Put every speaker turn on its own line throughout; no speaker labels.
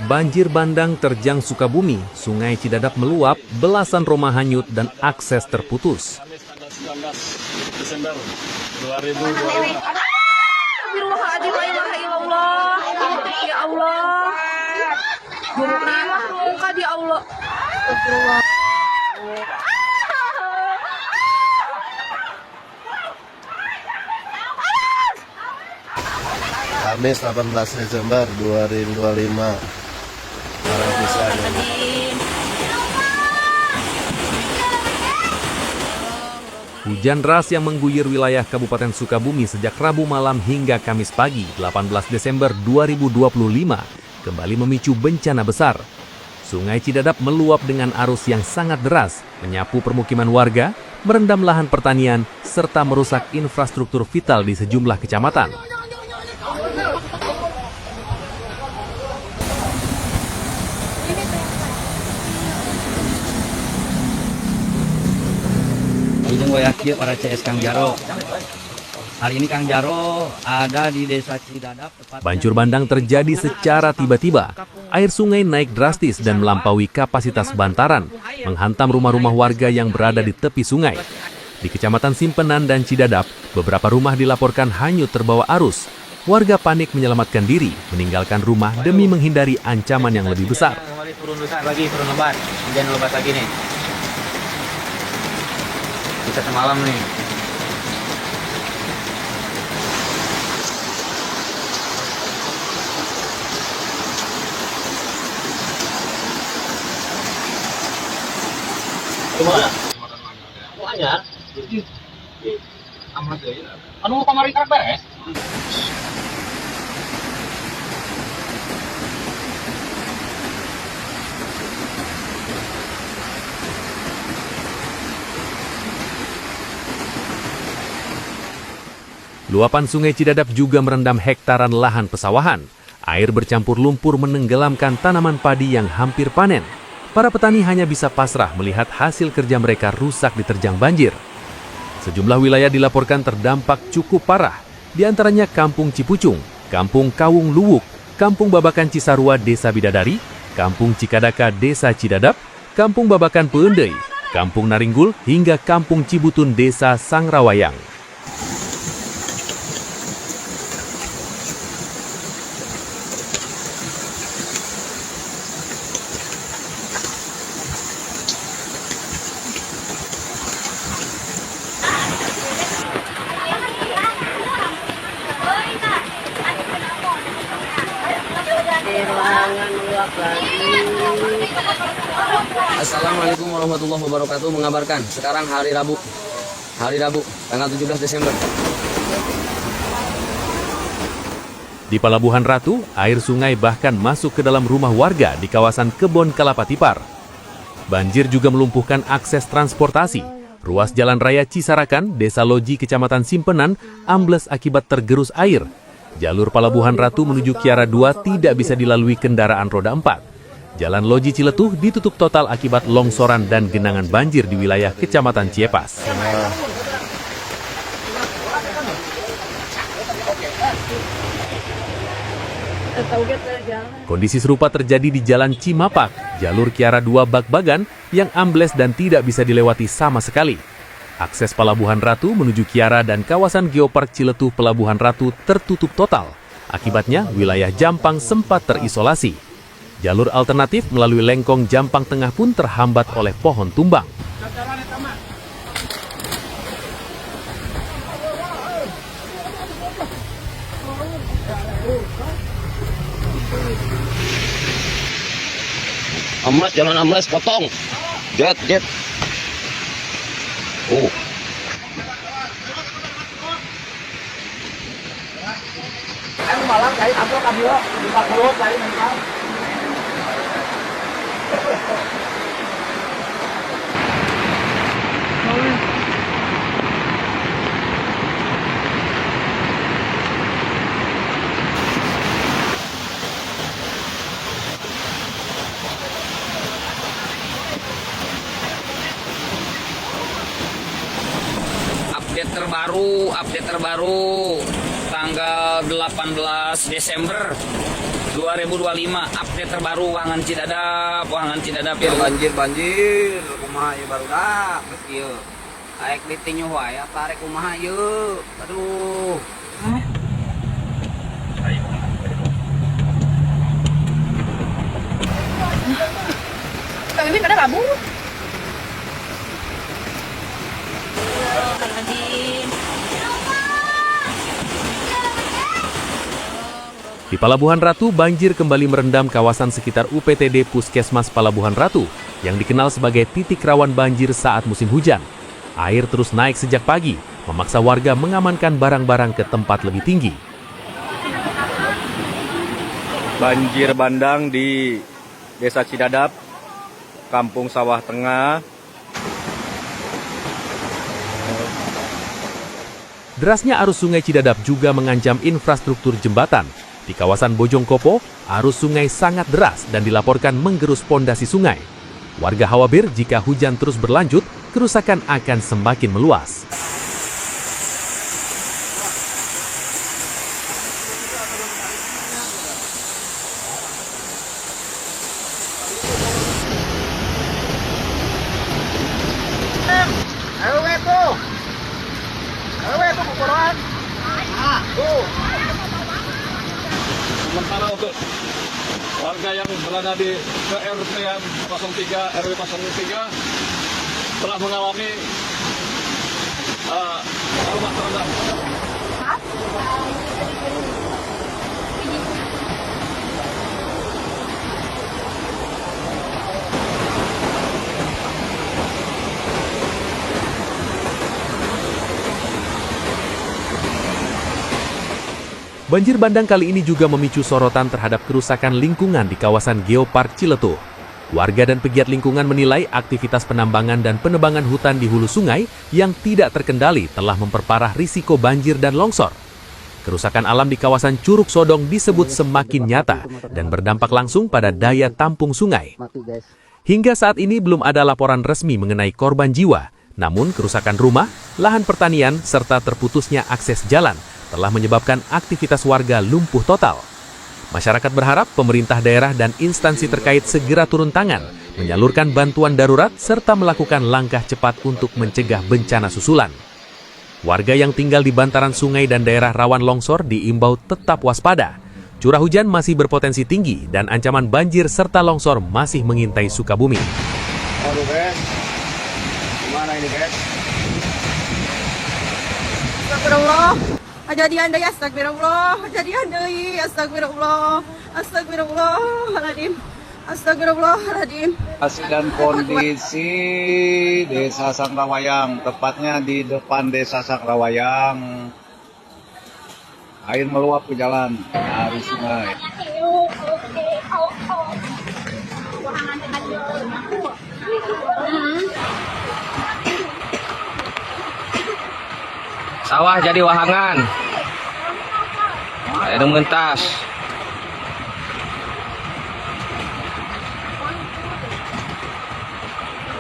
Banjir bandang terjang Sukabumi, Sungai Cidadap meluap, belasan rumah hanyut dan akses terputus.
Desember 2025.
Ya Allah. Muka di Allah.
Kamis 18 Desember 2025.
Hujan deras yang mengguyur wilayah Kabupaten Sukabumi sejak Rabu malam hingga Kamis pagi 18 Desember 2025 kembali memicu bencana besar. Sungai Cidadap meluap dengan arus yang sangat deras, menyapu permukiman warga, merendam lahan pertanian, serta merusak infrastruktur vital di sejumlah kecamatan.
Para CS Kang Jaro. Hari ini Kang Jaro ada di Desa Cidadap.
Banjir bandang terjadi secara tiba-tiba. Air sungai naik drastis dan melampaui kapasitas bantaran, menghantam rumah-rumah warga yang berada di tepi sungai. Di Kecamatan Simpenan dan Cidadap, beberapa rumah dilaporkan hanyut terbawa arus. Warga panik menyelamatkan diri, meninggalkan rumah demi menghindari ancaman yang lebih besar.
Turun lebat. Hujan lebat lagi nih. Bisa semalam nih.
Gimana? Banyak. Anu kemarin kabar ya?
Luapan Sungai Cidadap juga merendam hektaran lahan pesawahan. Air bercampur lumpur menenggelamkan tanaman padi yang hampir panen. Para petani hanya bisa pasrah melihat hasil kerja mereka rusak diterjang banjir. Sejumlah wilayah dilaporkan terdampak cukup parah, di antaranya Kampung Cipucung, Kampung Kawung Luwuk, Kampung Babakan Cisarua Desa Bidadari, Kampung Cikadaka Desa Cidadap, Kampung Babakan Peendei, Kampung Naringgul, hingga Kampung Cibutun Desa Sangrawayang.
Assalamualaikum warahmatullahi wabarakatuh. Mengabarkan sekarang hari Rabu tanggal 17 Desember.
Di Pelabuhan Ratu, air sungai bahkan masuk ke dalam rumah warga di kawasan Kebon Kelapa Tipar. Banjir juga melumpuhkan akses transportasi. Ruas Jalan Raya Cisarakan, Desa Loji, Kecamatan Simpenan, ambles akibat tergerus air. Jalur Pelabuhan Ratu menuju Kiara 2 tidak bisa dilalui kendaraan roda 4. Jalan Loji Ciletuh ditutup total akibat longsoran dan genangan banjir di wilayah Kecamatan Ciepas. Kondisi serupa terjadi di Jalan Cimapak, jalur Kiara 2 Bagbagan yang ambles dan tidak bisa dilewati sama sekali. Akses Pelabuhan Ratu menuju Kiara dan kawasan Geopark Ciletuh Pelabuhan Ratu tertutup total. Akibatnya, wilayah Jampang sempat terisolasi. Jalur alternatif melalui Lengkong Jampang Tengah pun terhambat oleh pohon tumbang.
Jalan Amles potong. Jet.
Malam kali ambil kabio 40 kali mental.
update terbaru tanggal 18 Desember 2025, update terbaru Wahangan Cidadap ya.
Banjir kumaha ieu barudak geus kieu. Aek ditinyu wae tarik kumaha ieu. Aduh.
Kang ini kada labu.
Di Palabuhan Ratu, banjir kembali merendam kawasan sekitar UPTD Puskesmas Palabuhan Ratu yang dikenal sebagai titik rawan banjir saat musim hujan. Air terus naik sejak pagi, memaksa warga mengamankan barang-barang ke tempat lebih tinggi.
Banjir bandang di Desa Cidadap, Kampung Sawah Tengah.
Derasnya arus sungai Cidadap juga mengancam infrastruktur jembatan. Di kawasan Bojongkopo, arus sungai sangat deras dan dilaporkan menggerus pondasi sungai. Warga khawatir jika hujan terus berlanjut, kerusakan akan semakin meluas.
Sementara untuk warga yang berada di RT 03 RW 03 telah mengalami rumah terendam.
Banjir bandang kali ini juga memicu sorotan terhadap kerusakan lingkungan di kawasan Geopark Ciletuh. Warga dan pegiat lingkungan menilai aktivitas penambangan dan penebangan hutan di hulu sungai yang tidak terkendali telah memperparah risiko banjir dan longsor. Kerusakan alam di kawasan Curug Sodong disebut semakin nyata dan berdampak langsung pada daya tampung sungai. Hingga saat ini belum ada laporan resmi mengenai korban jiwa, namun kerusakan rumah, lahan pertanian, serta terputusnya akses jalan telah menyebabkan aktivitas warga lumpuh total. Masyarakat berharap pemerintah daerah dan instansi terkait segera turun tangan, menyalurkan bantuan darurat, serta melakukan langkah cepat untuk mencegah bencana susulan. Warga yang tinggal di bantaran sungai dan daerah rawan longsor diimbau tetap waspada. Curah hujan masih berpotensi tinggi dan ancaman banjir serta longsor masih mengintai Sukabumi.
Aduh guys, gimana ini guys?
Astagfirullah. Kejadian deui astagfirullah. Kejadian deui astagfirullah. Astagfirullahaladzim. Astagfirullahaladzim.
Dan kondisi Desa Sangrawayang, tepatnya di depan Desa Sangrawayang, air meluap ke jalan dari sungai.
Sawah jadi wahangan. Air mengentas.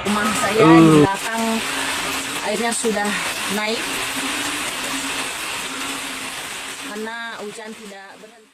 Rumah saya di belakang airnya sudah naik karena hujan tidak berhenti.